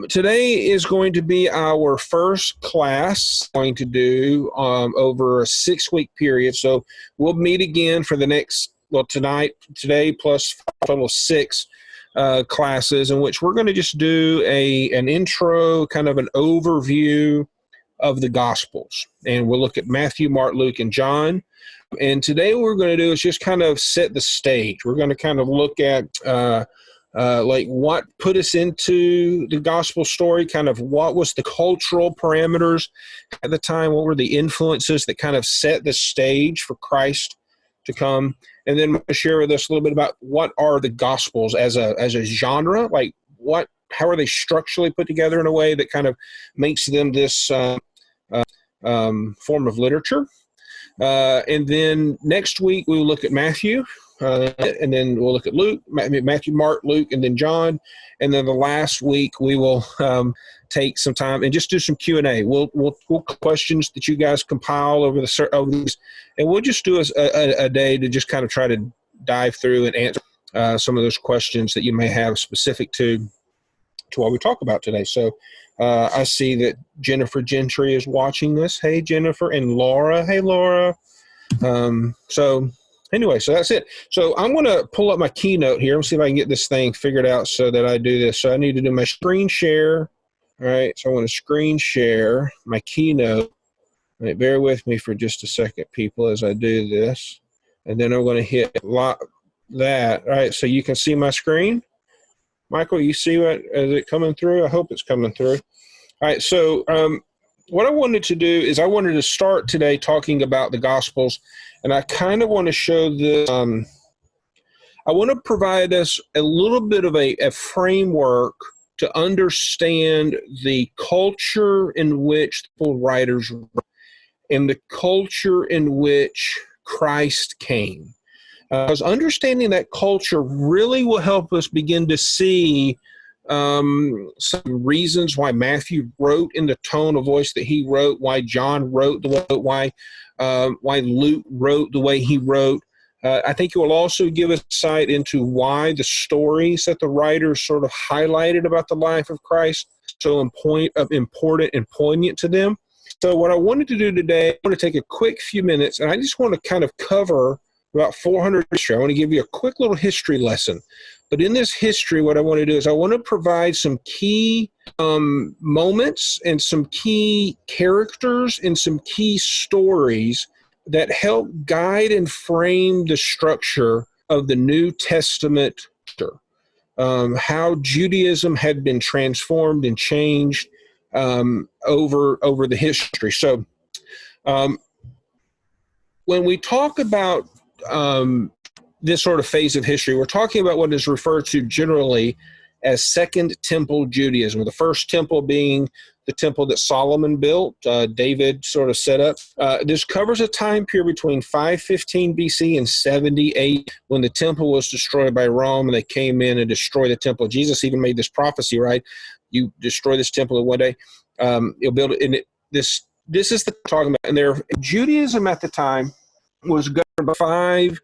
Today is going to be our first class going to do over a 6-week period. So we'll meet again for the next, today plus a total of 6 classes in which we're going to just do an intro, kind of an overview of the Gospels. And we'll look at Matthew, Mark, Luke, and John. And today what we're going to do is just kind of set the stage. We're going to kind of look at what put us into the gospel story, kind of what was the cultural parameters at the time, what were the influences that kind of set the stage for Christ to come, and then share with us a little bit about what are the Gospels as a genre, how are they structurally put together in a way that kind of makes them this form of literature. And then next week we will look at Matthew. And then we'll look at Luke, Matthew, Mark, Luke, and then John. And then the last week we will take some time and just do some Q&A. We'll questions that you guys compile over these, and we'll just do a day to just kind of try to dive through and answer some of those questions that you may have specific to what we talk about today. So I see that Jennifer Gentry is watching this. Hey, Jennifer, and Laura. Hey, Laura. Anyway, so that's it. So I'm going to pull up my keynote here. Let me see if I can get this thing figured out so that I do this. So I need to do my screen share. All right, so I want to screen share my keynote. All right, bear with me for just a second, people, as I do this. And then I'm going to hit that. All right, so you can see my screen. Michael, you see is it coming through? I hope it's coming through. All right, so what I wanted to do is I wanted to start today talking about the Gospels, and I kind of want to show this. I want to provide us a little bit of a framework to understand the culture in which the writers wrote and the culture in which Christ came. Because understanding that culture really will help us begin to see some reasons why Matthew wrote in the tone of voice that he wrote, why John wrote the way, why Luke wrote the way he wrote. I think it will also give us insight into why the stories that the writers sort of highlighted about the life of Christ so important and poignant to them. So what I wanted to do today, I want to take a quick few minutes, and I just want to kind of cover about 400 history. I want to give you a quick little history lesson. But in this history, what I want to do is I want to provide some key moments and some key characters and some key stories that help guide and frame the structure of the New Testament, how Judaism had been transformed and changed over the history. So when we talk about this sort of phase of history, we're talking about what is referred to generally as Second Temple Judaism, the first temple being the temple that Solomon built, David sort of set up. This covers a time period between 515 BC and 78 when the temple was destroyed by Rome and they came in and destroyed the temple. Jesus even made this prophecy, right? You destroy this temple in one day, you'll build it. And this is the talking about. And Judaism at the time was governed by 5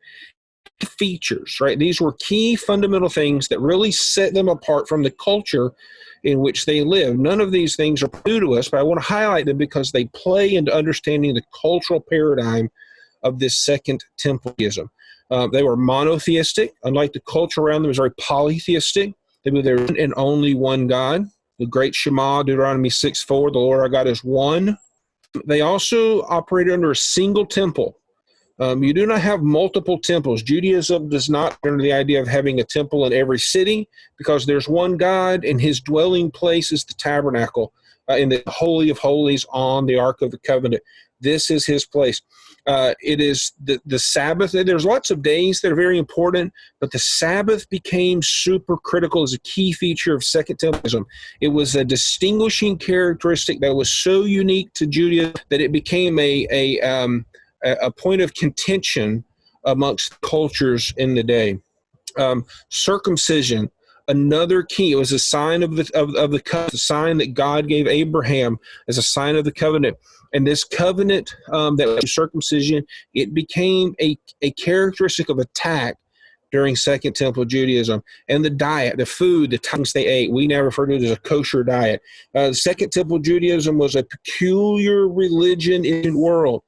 features, right? These were key fundamental things that really set them apart from the culture in which they live. None of these things are new to us, but I want to highlight them because they play into understanding the cultural paradigm of this Second Templeism. They were monotheistic. Unlike the culture around them, it was very polytheistic. They believed there was one and only one God. The great Shema, Deuteronomy 6:4, the Lord our God is one. They also operated under a single temple. You do not have multiple temples. Judaism does not under the idea of having a temple in every city because there's one God and his dwelling place is the tabernacle in the Holy of Holies on the Ark of the Covenant. This is his place. It is the Sabbath. There's lots of days that are very important, but the Sabbath became super critical as a key feature of Second Templeism. It was a distinguishing characteristic that was so unique to Judaism that it became a point of contention amongst cultures in the day. Circumcision, another key. It was a sign of the covenant, a sign that God gave Abraham as a sign of the covenant. And this covenant that was circumcision, it became a characteristic of attack during Second Temple Judaism. And the diet, the food, the things they ate, we now refer to it as a kosher diet. Second Temple Judaism was a peculiar religion in the world.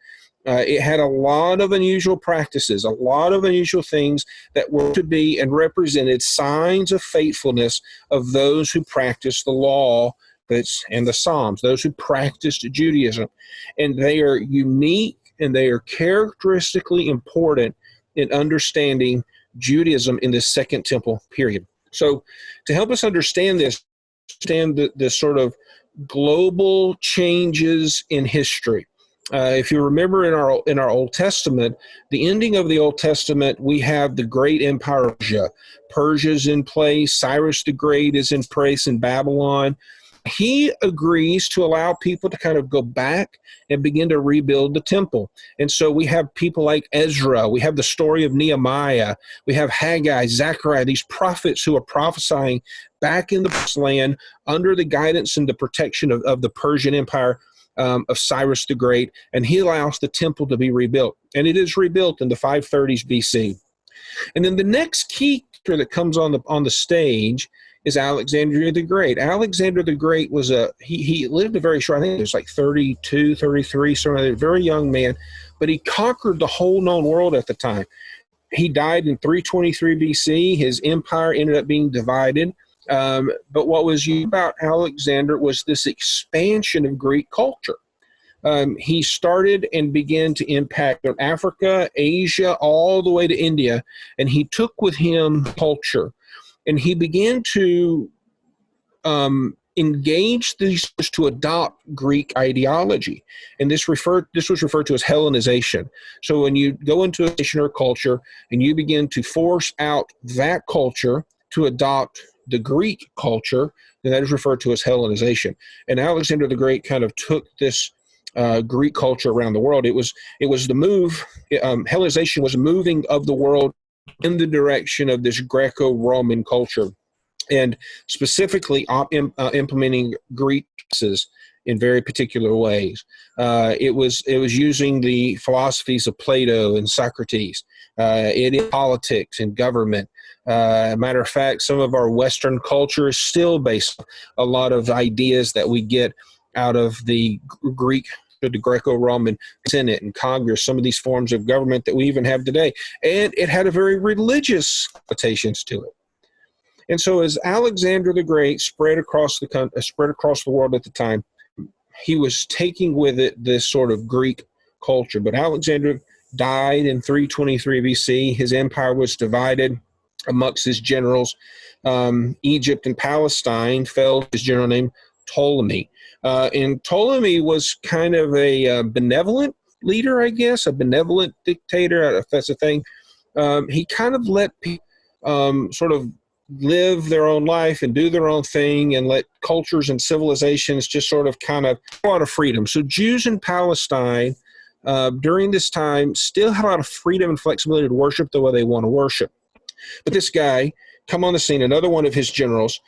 It had a lot of unusual practices, a lot of unusual things that were to be and represented signs of faithfulness of those who practiced the law and the Psalms, those who practiced Judaism. And they are unique and they are characteristically important in understanding Judaism in the Second Temple period. So to help us understand this, understand the sort of global changes in history. If you remember in our Old Testament, the ending of the Old Testament, we have the great empire of Persia. Persia's in place. Cyrus the Great is in place in Babylon. He agrees to allow people to kind of go back and begin to rebuild the temple. And so we have people like Ezra. We have the story of Nehemiah. We have Haggai, Zechariah, these prophets who are prophesying back in the land under the guidance and the protection of the Persian Empire of Cyrus the Great. And he allows the temple to be rebuilt. And it is rebuilt in the 530s BC. And then the next key character that comes on the stage is Alexander the Great. Alexander the Great was he lived a very short, I think it was like 32, 33, sort of a very young man, but he conquered the whole known world at the time. He died in 323 BC. His empire ended up being divided. But what was unique about Alexander was this expansion of Greek culture. He started and began to impact Africa, Asia, all the way to India, and he took with him culture. And he began to engage these to adopt Greek ideology. And this was referred to as Hellenization. So when you go into a nation or culture and you begin to force out that culture to adopt the Greek culture, then that is referred to as Hellenization. And Alexander the Great kind of took this Greek culture around the world. It was the move. Hellenization was moving of the world in the direction of this Greco-Roman culture, and specifically implementing Greek practices in very particular ways. It was using the philosophies of Plato and Socrates. It is politics and government. Matter of fact, some of our Western culture is still based on a lot of ideas that we get out of the Greek, the Greco-Roman Senate and Congress, some of these forms of government that we even have today. And it had a very religious connotations to it. And so as Alexander the Great spread across the world at the time, he was taking with it this sort of Greek culture. But Alexander died in 323 BC. His empire was divided amongst his generals. Egypt and Palestine fell to his general named Ptolemy. And Ptolemy was kind of a benevolent leader, I guess, a benevolent dictator, if that's a thing. He kind of let people sort of live their own life and do their own thing and let cultures and civilizations just sort of kind of a lot of freedom. So Jews in Palestine during this time still had a lot of freedom and flexibility to worship the way they want to worship. But this guy come on the scene, another one of his generals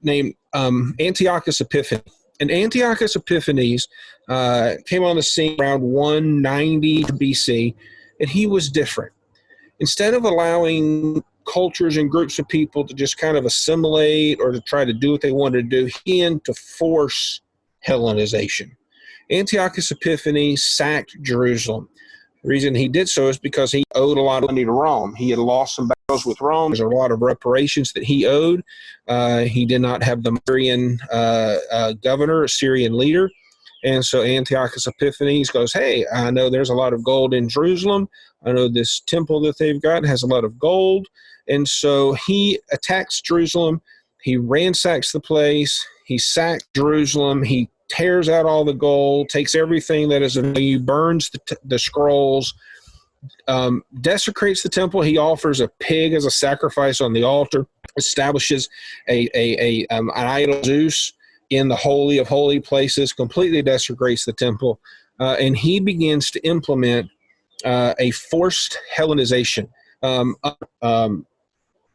named Antiochus Epiphanes. And Antiochus Epiphanes came on the scene around 190 BC, and he was different. Instead of allowing cultures and groups of people to just kind of assimilate or to try to do what they wanted to do, he began to force Hellenization. Antiochus Epiphanes sacked Jerusalem. The reason he did so is because he owed a lot of money to Rome. He had lost some battles with Rome. There's a lot of reparations that he owed. He did not have the Syrian governor, a Syrian leader. And so Antiochus Epiphanes goes, hey, I know there's a lot of gold in Jerusalem. I know this temple that they've got has a lot of gold. And so he attacks Jerusalem. He ransacks the place. He sacks Jerusalem. He tears out all the gold, takes everything that is of value, burns the scrolls, desecrates the temple. He offers a pig as a sacrifice on the altar, establishes an idol Zeus in the Holy of Holy Places, completely desecrates the temple, and he begins to implement a forced Hellenization.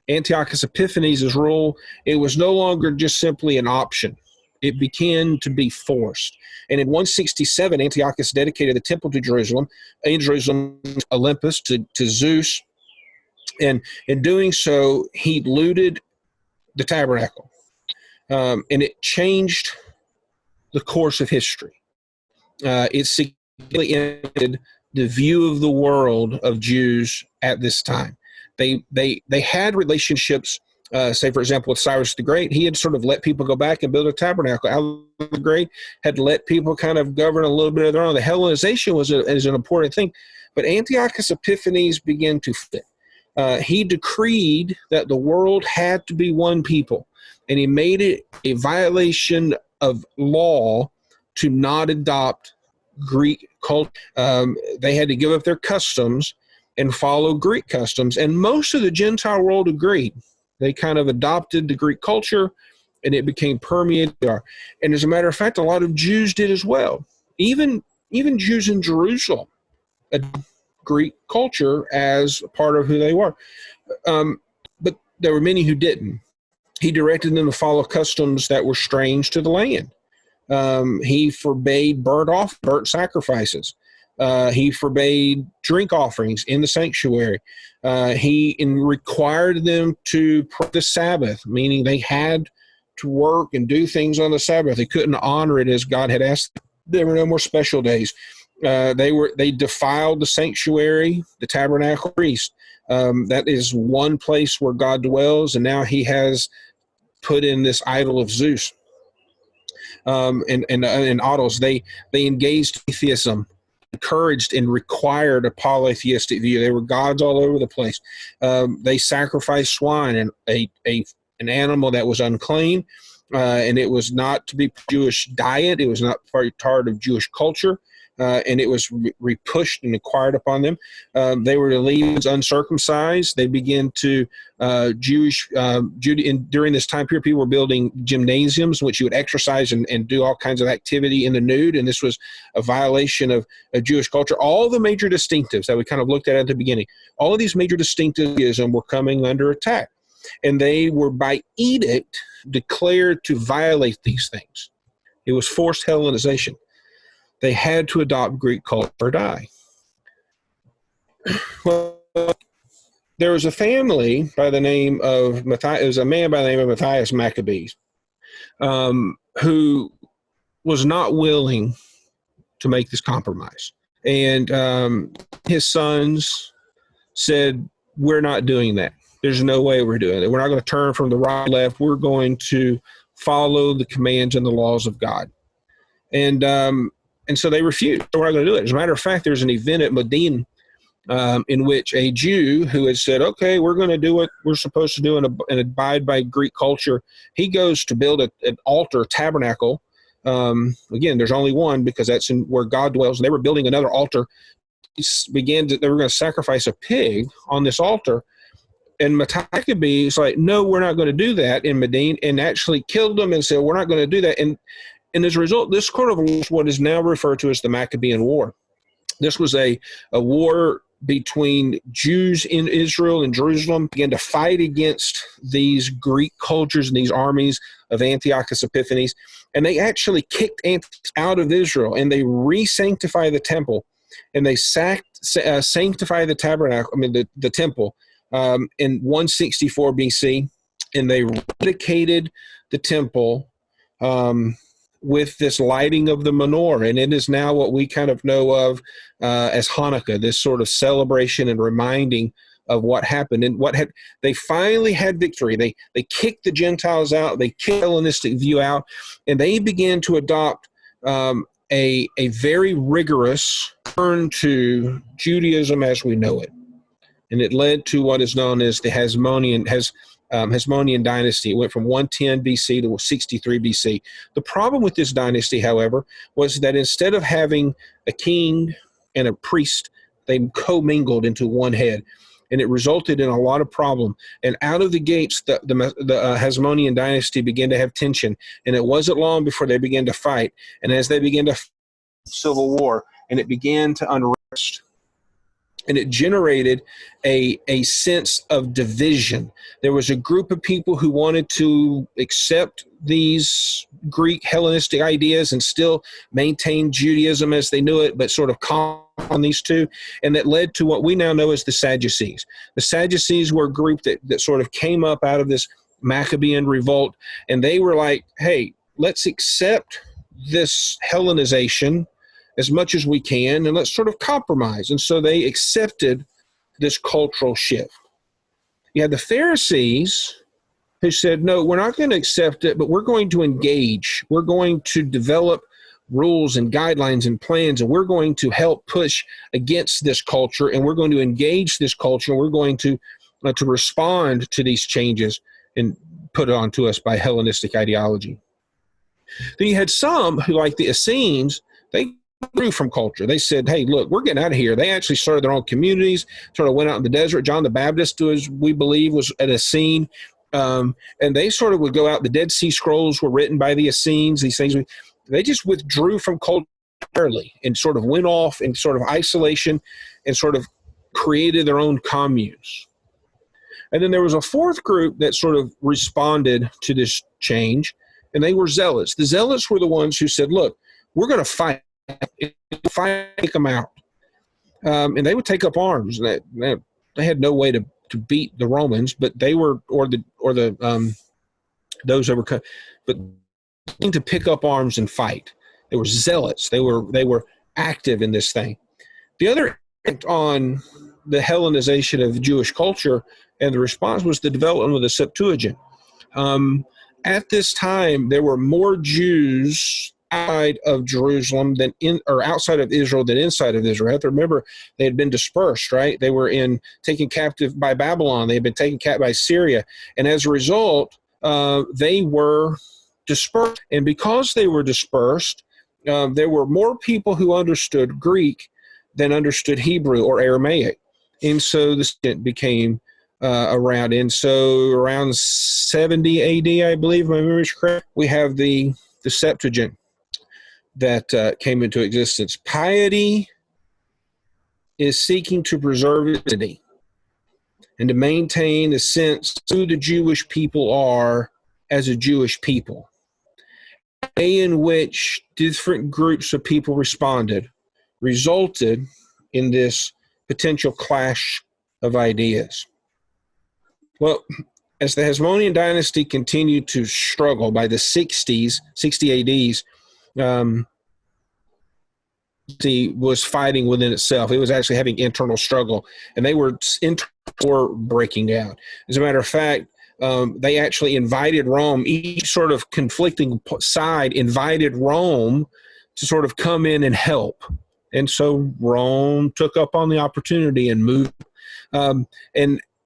Antiochus Epiphanes' rule, it was no longer just simply an option. It began to be forced. And in 167, Antiochus dedicated the temple to Jerusalem, in Jerusalem, Olympus, to Zeus. And in doing so, he looted the tabernacle. And it changed the course of history. It significantly ended the view of the world of Jews at this time. They had relationships, say, for example, with Cyrus the Great. He had sort of let people go back and build a tabernacle. Alexander the Great had let people kind of govern a little bit of their own. The Hellenization is an important thing. But Antiochus Epiphanes began to fit. He decreed that the world had to be one people, and he made it a violation of law to not adopt Greek culture. They had to give up their customs and follow Greek customs, and most of the Gentile world agreed. They kind of adopted the Greek culture, and it became permeated. And as a matter of fact, a lot of Jews did as well. Even Jews in Jerusalem adopted Greek culture as part of who they were. But there were many who didn't. He directed them to follow customs that were strange to the land. He forbade burnt sacrifices. He forbade drink offerings in the sanctuary. He required them to pray the Sabbath, meaning they had to work and do things on the Sabbath. They couldn't honor it as God had asked them. There were no more special days. They defiled the sanctuary, the tabernacle priest. That is one place where God dwells, and now he has put in this idol of Zeus. And idols. They engaged atheism, encouraged and required a polytheistic view. They were gods all over the place. They sacrificed swine, and an animal that was unclean, and it was not to be Jewish diet. It was not part of Jewish culture. And it was pushed and acquired upon them. They were to leave uncircumcised. They began to during this time period, people were building gymnasiums in which you would exercise and do all kinds of activity in the nude, and this was a violation of Jewish culture. All the major distinctives that we kind of looked at the beginning, all of these major distinctives were coming under attack, and they were by edict declared to violate these things. It was forced Hellenization. They had to adopt Greek culture or die. Well, there was a family by the name of Matthias. It was a man by the name of Matthias Maccabee, who was not willing to make this compromise. And his sons said, "We're not doing that. There's no way we're doing it. We're not going to turn from the right or left. We're going to follow the commands and the laws of God." And so they refused. We're not going to do it. As a matter of fact, there's an event at Modin in which a Jew who had said, "Okay, we're going to do what we're supposed to do and abide by Greek culture," he goes to build an altar, tabernacle. Again, there's only one because that's where God dwells. And they were building another altar. They were going to sacrifice a pig on this altar. And Maccabee is like, "No, we're not going to do that," in Modin, and actually killed them and said, "We're not going to do that." And as a result, this sort of was what is now referred to as the Maccabean War. This was a war between Jews in Israel and Jerusalem, began to fight against these Greek cultures and these armies of Antiochus Epiphanes. And they actually kicked Antiochus out of Israel, and they re-sanctified the temple, and they sanctified the tabernacle, the temple, in 164 BC, and they dedicated the temple with this lighting of the menorah, and it is now what we kind of know of as Hanukkah, this sort of celebration and reminding of what happened and they finally had victory. They kicked the Gentiles out, they kicked the Hellenistic view out, and they began to adopt a very rigorous turn to Judaism as we know it, and it led to what is known as the Hasmonean dynasty. It went from 110 BC to 63 BC. The problem with this dynasty, however, was that instead of having a king and a priest, they commingled into one head, and it resulted in a lot of problem. And out of the gates, the Hasmonean dynasty began to have tension, and it wasn't long before they began to fight. And as they began to fight, civil war, and it began to unrest. And it generated a sense of division. There was a group of people who wanted to accept these Greek Hellenistic ideas and still maintain Judaism as they knew it, but sort of calm on these two, and that led to what we now know as the Sadducees. The Sadducees were a group that sort of came up out of this Maccabean revolt, and they were like, hey, let's accept this Hellenization as much as we can, and let's sort of compromise. And so they accepted this cultural shift. You had the Pharisees who said, no, we're not going to accept it, but we're going to engage. We're going to develop rules and guidelines and plans, and we're going to help push against this culture, and we're going to engage this culture, and we're going to respond to these changes and put it onto us by Hellenistic ideology. Then you had some who, like the Essenes, they grew from culture. They said, hey, look, we're getting out of here. They actually started their own communities, sort of went out in the desert. John the Baptist, we believe, was an Essene. And they sort of would go out. The Dead Sea Scrolls were written by the Essenes, these things. They just withdrew from culture entirely and sort of went off in sort of isolation and sort of created their own communes. And then there was a fourth group that sort of responded to this change, and they were zealots. The zealots were the ones who said, look, we're going to fight, take them out. And they would take up arms. They had no way to beat the Romans, but they were, or those that were, but to pick up arms and fight. They were zealots. They were active in this thing. The other on the Hellenization of Jewish culture and the response was the development of the Septuagint. At this time, there were more Jews outside of Jerusalem or outside of Israel than inside of Israel. You have to remember, they had been dispersed, right? They were taken captive by Babylon. They had been taken captive by Syria. And as a result, they were dispersed. And because they were dispersed, there were more people who understood Greek than understood Hebrew or Aramaic. And so this became around. And so around 70 AD, I believe, if my memory is correct, we have the Septuagint that came into existence. Piety is seeking to preserve identity and to maintain a sense of who the Jewish people are as a Jewish people. The way in which different groups of people responded resulted in this potential clash of ideas. Well, as the Hasmonean dynasty continued to struggle by the 60 ADs, was fighting within itself. It was actually having internal struggle, and they were breaking down. As a matter of fact, they actually invited Rome. Each sort of conflicting side invited Rome to sort of come in and help. And so Rome took up on the opportunity and moved. And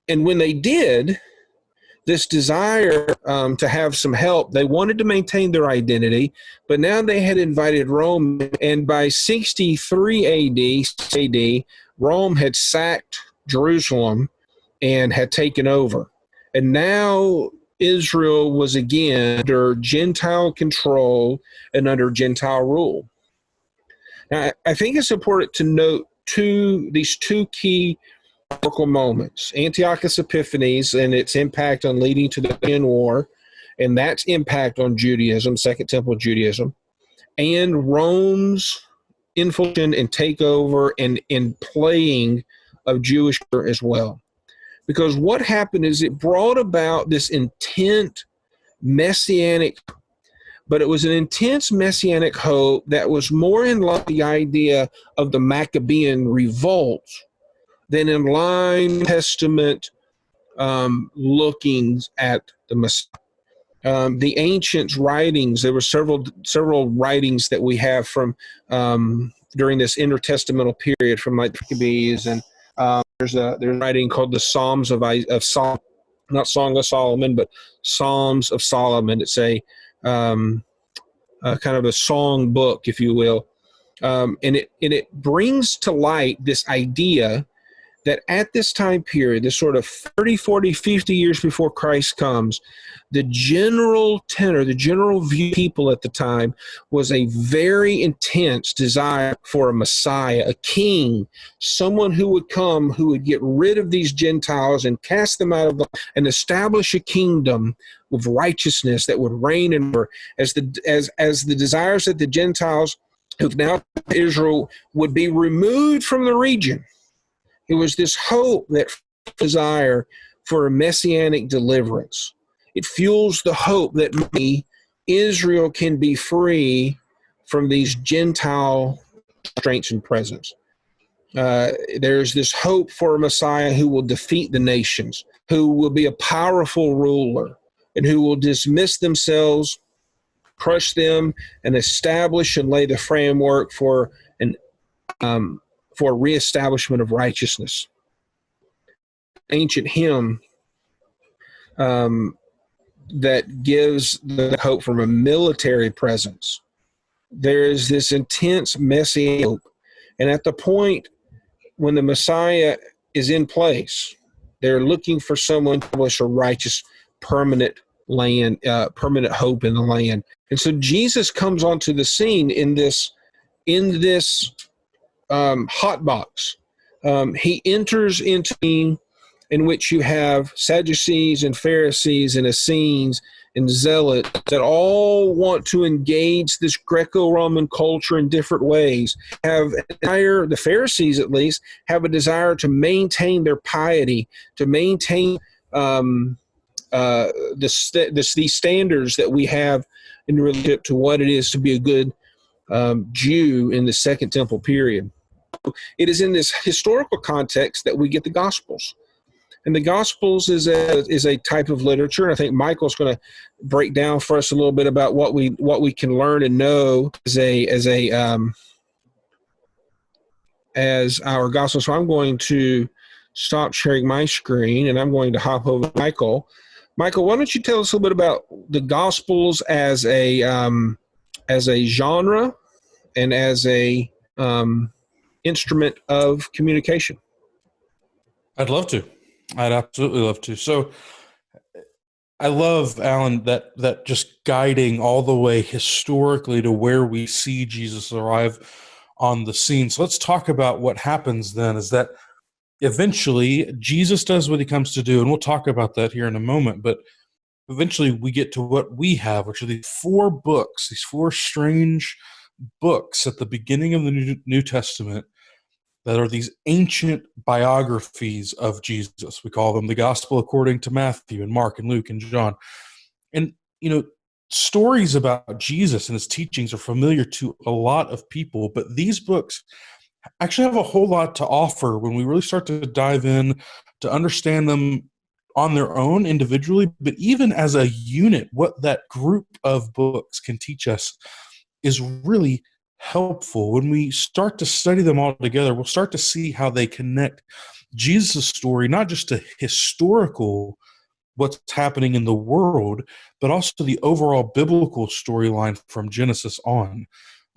when they did, this desire to have some help, they wanted to maintain their identity, but now they had invited Rome. And by 63 AD, Rome had sacked Jerusalem and had taken over. And now Israel was again under Gentile control and under Gentile rule. Now, I think it's important to note these two key historical moments: Antiochus Epiphanes and its impact on leading to the Syrian War, and that's impact on Judaism, Second Temple Judaism, and Rome's infiltration and takeover and playing of Jewish culture as well. Because what happened is it brought about this intent messianic, but it was an intense messianic hope that was more in line with the idea of the Maccabean revolt than in line Testament lookings at the Messiah. The ancients' writings, there were several writings that we have from during this intertestamental period from like Maccabees, and there's a writing called the Psalms of Solomon, not Song of Solomon, but Psalms of Solomon. It's a kind of a song book, if you will, and it brings to light this idea that at this time period, this sort of 30, 40, 50 years before Christ comes, the general tenor, the general view of people at the time was a very intense desire for a Messiah, a king, someone who would come, who would get rid of these Gentiles and cast them out of the, and establish a kingdom of righteousness that would reign over as the desires that the Gentiles who now Israel would be removed from the region. It was this hope, that desire for a messianic deliverance. It fuels the hope that maybe Israel can be free from these Gentile constraints and presence. There's this hope for a Messiah who will defeat the nations, who will be a powerful ruler, and who will dismiss themselves, crush them, and establish and lay the framework for reestablishment of righteousness. Ancient hymn that gives the hope from a military presence. There is this intense messianic hope. And at the point when the Messiah is in place, they're looking for someone to establish a righteous, permanent land, permanent hope in the land. And so Jesus comes onto the scene in this hot box. He enters into in which you have Sadducees and Pharisees and Essenes and Zealots that all want to engage this Greco-Roman culture in different ways. The Pharisees, at least, have a desire to maintain their piety, to maintain these standards that we have in relationship to what it is to be a good Jew in the Second Temple period. It is in this historical context that we get the Gospels. And the Gospels is a type of literature, and I think Michael's going to break down for us a little bit about what we can learn and know as our Gospel. So I'm going to stop sharing my screen, and I'm going to hop over to Michael. Michael, why don't you tell us a little bit about the Gospels as a genre and as a instrument of communication? I'd love to. I'd absolutely love to. So I love, Alan, that just guiding all the way historically to where we see Jesus arrive on the scene. So let's talk about what happens then is that eventually Jesus does what he comes to do, and we'll talk about that here in a moment, but eventually we get to what we have, which are these four books, these four strange books at the beginning of the New Testament that are these ancient biographies of Jesus. We call them the Gospel according to Matthew and Mark and Luke and John. And, stories about Jesus and his teachings are familiar to a lot of people, but these books actually have a whole lot to offer when we really start to dive in to understand them on their own individually, but even as a unit, what that group of books can teach us is really helpful. When we start to study them all together, we'll start to see how they connect Jesus' story, not just to historical, what's happening in the world, but also the overall biblical storyline from Genesis on.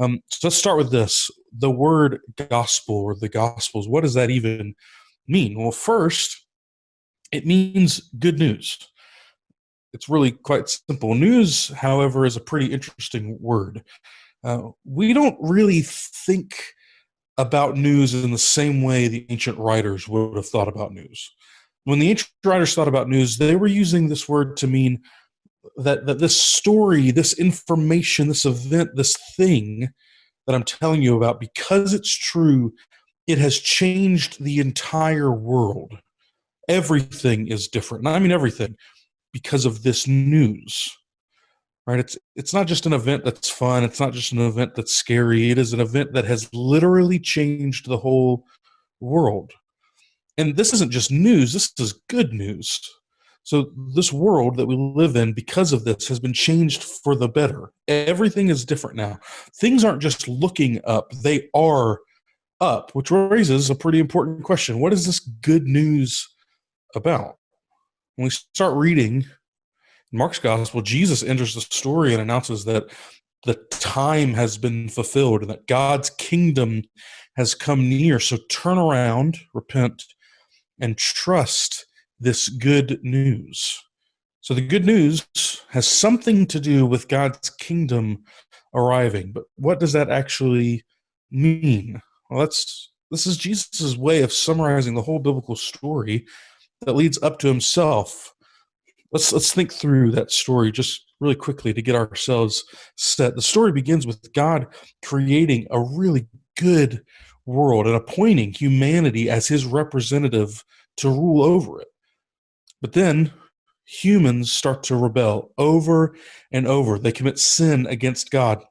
So let's start with this. The word gospel or the Gospels, what does that even mean? Well, first, it means good news. It's really quite simple. News, however, is a pretty interesting word. We don't really think about news in the same way the ancient writers would have thought about news. When the ancient writers thought about news, they were using this word to mean that this story, this information, this event, this thing that I'm telling you about, because it's true, it has changed the entire world. Everything is different. And I mean everything, because of this news. Right? It's not just an event that's fun. It's not just an event that's scary. It is an event that has literally changed the whole world. And this isn't just news. This is good news. So this world that we live in, because of this, has been changed for the better. Everything is different now. Things aren't just looking up. They are up, which raises a pretty important question. What is this good news about? When we start reading Mark's Gospel, Jesus enters the story and announces that the time has been fulfilled and that God's kingdom has come near. So turn around, repent, and trust this good news. So the good news has something to do with God's kingdom arriving. But what does that actually mean? Well, this is Jesus' way of summarizing the whole biblical story that leads up to himself. Let's think through that story just really quickly to get ourselves set. The story begins with God creating a really good world and appointing humanity as his representative to rule over it. But then humans start to rebel over and over. They commit sin against God,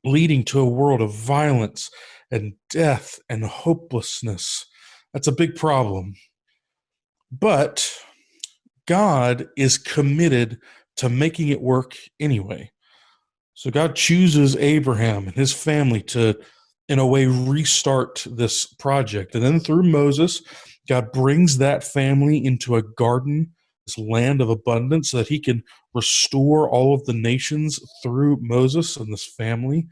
leading to a world of violence and death and hopelessness. That's a big problem. But God is committed to making it work anyway. So God chooses Abraham and his family to, in a way, restart this project. And then through Moses, God brings that family into a garden, this land of abundance, so that he can restore all of the nations through Moses and this family.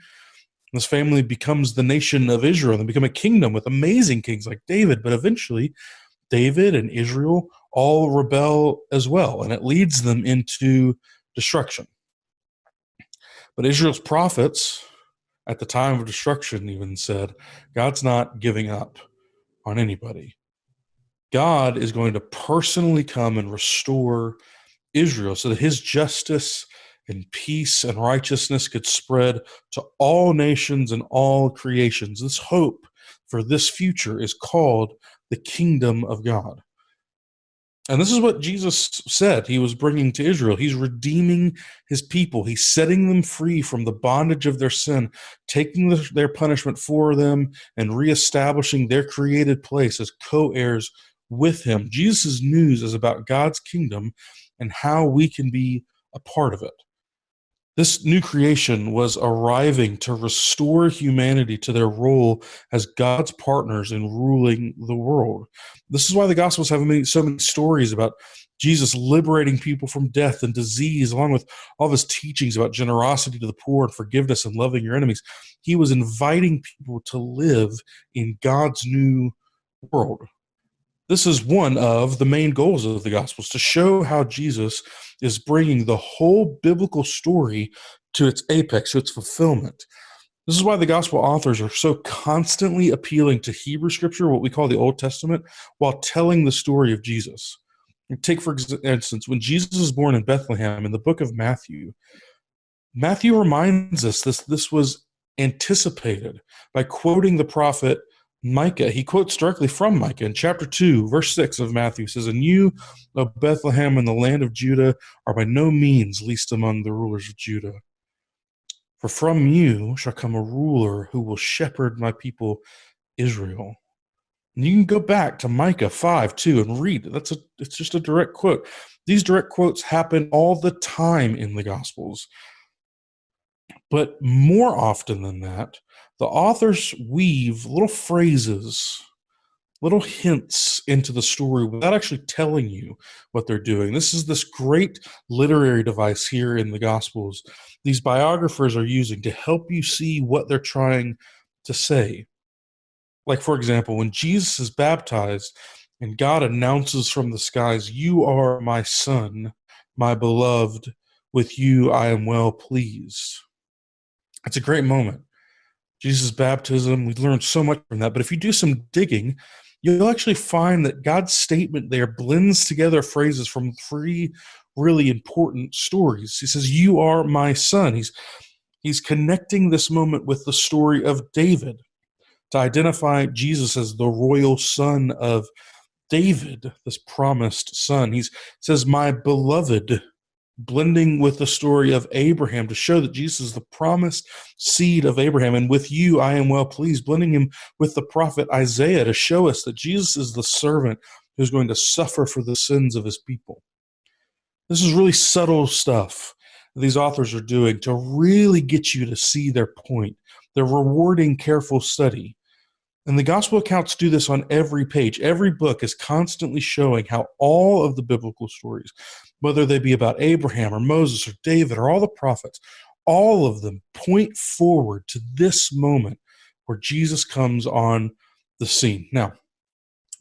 This family becomes the nation of Israel and become a kingdom with amazing kings like David. But eventually, David and Israel all rebel as well, and it leads them into destruction. But Israel's prophets at the time of destruction even said, God's not giving up on anybody. God is going to personally come and restore Israel so that his justice and peace and righteousness could spread to all nations and all creations. This hope for this future is called the kingdom of God. And this is what Jesus said he was bringing to Israel. He's redeeming his people. He's setting them free from the bondage of their sin, taking their punishment for them, and reestablishing their created place as co-heirs with him. Jesus' news is about God's kingdom and how we can be a part of it. This new creation was arriving to restore humanity to their role as God's partners in ruling the world. This is why the Gospels have so many stories about Jesus liberating people from death and disease, along with all of his teachings about generosity to the poor and forgiveness and loving your enemies. He was inviting people to live in God's new world. This is one of the main goals of the Gospels, to show how Jesus is bringing the whole biblical story to its apex, to its fulfillment. This is why the Gospel authors are so constantly appealing to Hebrew Scripture, what we call the Old Testament, while telling the story of Jesus. Take, for instance, when Jesus is born in Bethlehem in the book of Matthew, Matthew reminds us this was anticipated by quoting the prophet Micah. He quotes directly from Micah in chapter 2, verse 6 of Matthew. Says, "And you, O Bethlehem, in the land of Judah, are by no means least among the rulers of Judah. For from you shall come a ruler who will shepherd my people Israel." And you can go back to Micah 5:2 and read. It's just a direct quote. These direct quotes happen all the time in the Gospels. But more often than that, the authors weave little phrases, little hints into the story without actually telling you what they're doing. This is this great literary device here in the Gospels these biographers are using to help you see what they're trying to say. Like, for example, when Jesus is baptized and God announces from the skies, "You are my son, my beloved, with you I am well pleased." It's a great moment. Jesus' baptism, we learned so much from that. But if you do some digging, you'll actually find that God's statement there blends together phrases from three really important stories. He says, "You are my son." He's connecting this moment with the story of David to identify Jesus as the royal son of David, this promised son. He says, "My beloved," blending with the story of Abraham to show that Jesus is the promised seed of Abraham. "And with you I am well pleased," blending him with the prophet Isaiah to show us that Jesus is the servant who's going to suffer for the sins of his people. This is really subtle stuff that these authors are doing to really get you to see their point. They're rewarding careful study. And the gospel accounts do this on every page. Every book is constantly showing how all of the biblical stories, whether they be about Abraham or Moses or David or all the prophets, all of them point forward to this moment where Jesus comes on the scene. Now,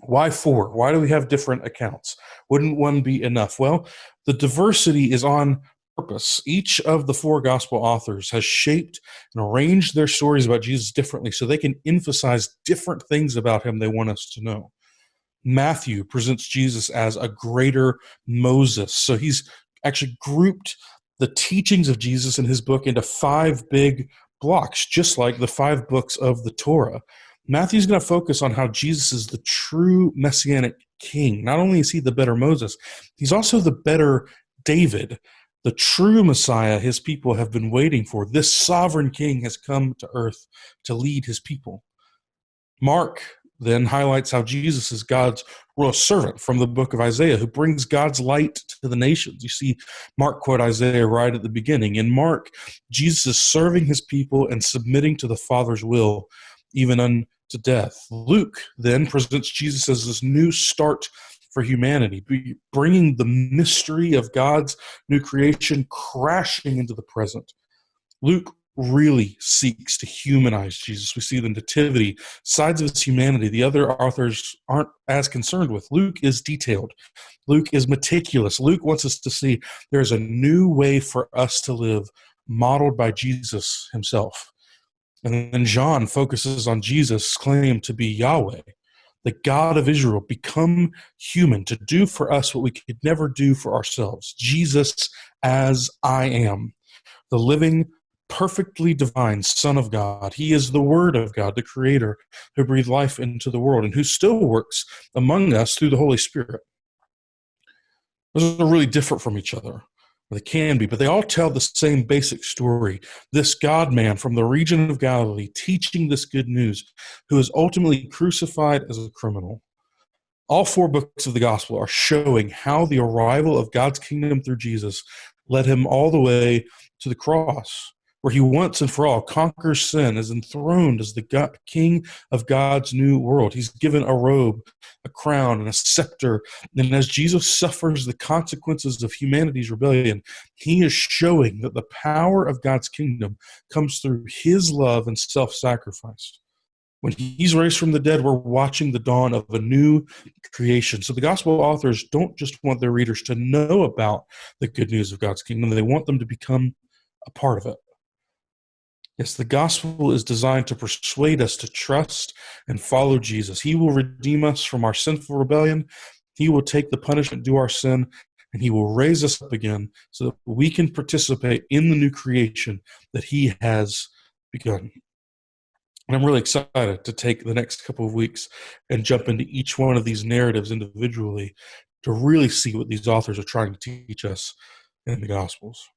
Why four? Why do we have different accounts? Wouldn't one be enough? Well, the diversity is on purpose. Each of the four gospel authors has shaped and arranged their stories about Jesus differently so they can emphasize different things about him they want us to know. Matthew presents Jesus as a greater Moses. So he's actually grouped the teachings of Jesus in his book into five big blocks, just like the five books of the Torah. Matthew's going to focus on how Jesus is the true messianic king. Not only is he the better Moses, he's also the better David, the true Messiah his people have been waiting for. This sovereign king has come to earth to lead his people. Mark then highlights how Jesus is God's royal servant from the book of Isaiah, who brings God's light to the nations. You see Mark quote Isaiah right at the beginning. In Mark, Jesus is serving his people and submitting to the Father's will, even unto death. Luke then presents Jesus as this new start for humanity, bringing the mystery of God's new creation crashing into the present. Luke really seeks to humanize Jesus. We see the nativity, sides of his humanity the other authors aren't as concerned with. Luke is detailed. Luke is meticulous. Luke wants us to see there's a new way for us to live, modeled by Jesus himself. And then John focuses on Jesus' claim to be Yahweh, the God of Israel, become human to do for us what we could never do for ourselves. Jesus as I am, the living, perfectly divine Son of God. He is the Word of God, the Creator, who breathed life into the world and who still works among us through the Holy Spirit. Those are really different from each other. They can be, but they all tell the same basic story. This God-man from the region of Galilee teaching this good news, who is ultimately crucified as a criminal. All four books of the gospel are showing how the arrival of God's kingdom through Jesus led him all the way to the cross, where he once and for all conquers sin, is enthroned as the king of God's new world. He's given a robe, a crown, and a scepter. And as Jesus suffers the consequences of humanity's rebellion, he is showing that the power of God's kingdom comes through his love and self-sacrifice. When he's raised from the dead, we're watching the dawn of a new creation. So the gospel authors don't just want their readers to know about the good news of God's kingdom. They want them to become a part of it. Yes, the gospel is designed to persuade us to trust and follow Jesus. He will redeem us from our sinful rebellion. He will take the punishment due our sin, and he will raise us up again so that we can participate in the new creation that he has begun. And I'm really excited to take the next couple of weeks and jump into each one of these narratives individually to really see what these authors are trying to teach us in the Gospels.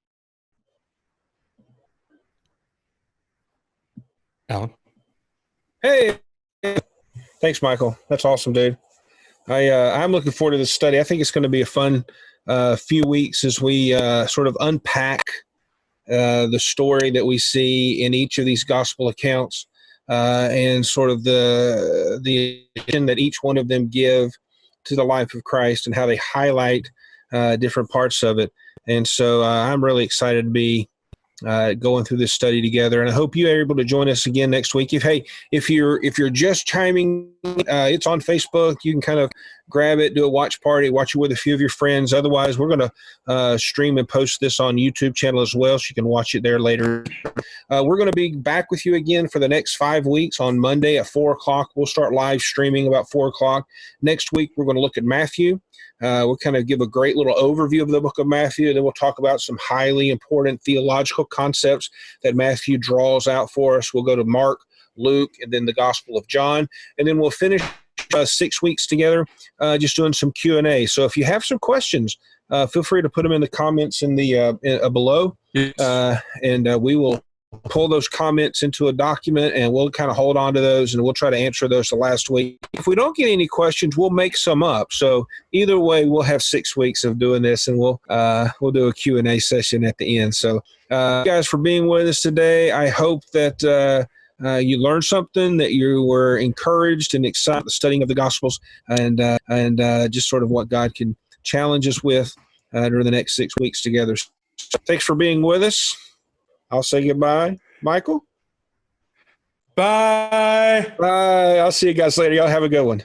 Alan? Hey, thanks, Michael. That's awesome, dude. I'm looking forward to this study. I think it's going to be a fun few weeks as we sort of unpack the story that we see in each of these gospel accounts and sort of the addition that each one of them give to the life of Christ and how they highlight different parts of it. And so I'm really excited to be going through this study together, and I hope you are able to join us again next week. If you're just chiming, it's on Facebook. You can kind of grab it, do a watch party, watch it with a few of your friends. Otherwise, we're going to stream and post this on YouTube channel as well, so you can watch it there later. We're going to be back with you again for the next 5 weeks on Monday at 4:00. We'll start live streaming about 4:00. Next week, we're going to look at Matthew. We'll kind of give a great little overview of the book of Matthew, and then we'll talk about some highly important theological concepts that Matthew draws out for us. We'll go to Mark, Luke, and then the Gospel of John, and then we'll finish 6 weeks together just doing some Q&A. So if you have some questions, feel free to put them in the comments in the below, and we will pull those comments into a document, and we'll kind of hold on to those, and we'll try to answer those the last week. If we don't get any questions, we'll make some up. So either way, we'll have 6 weeks of doing this, and we'll do a Q&A session at the end. So guys, for being with us today, I hope that you learned something, that you were encouraged and excited the studying of the Gospels, and just sort of what God can challenge us with during the next 6 weeks together. So thanks for being with us. I'll say goodbye. Michael? Bye. Bye. I'll see you guys later. Y'all have a good one.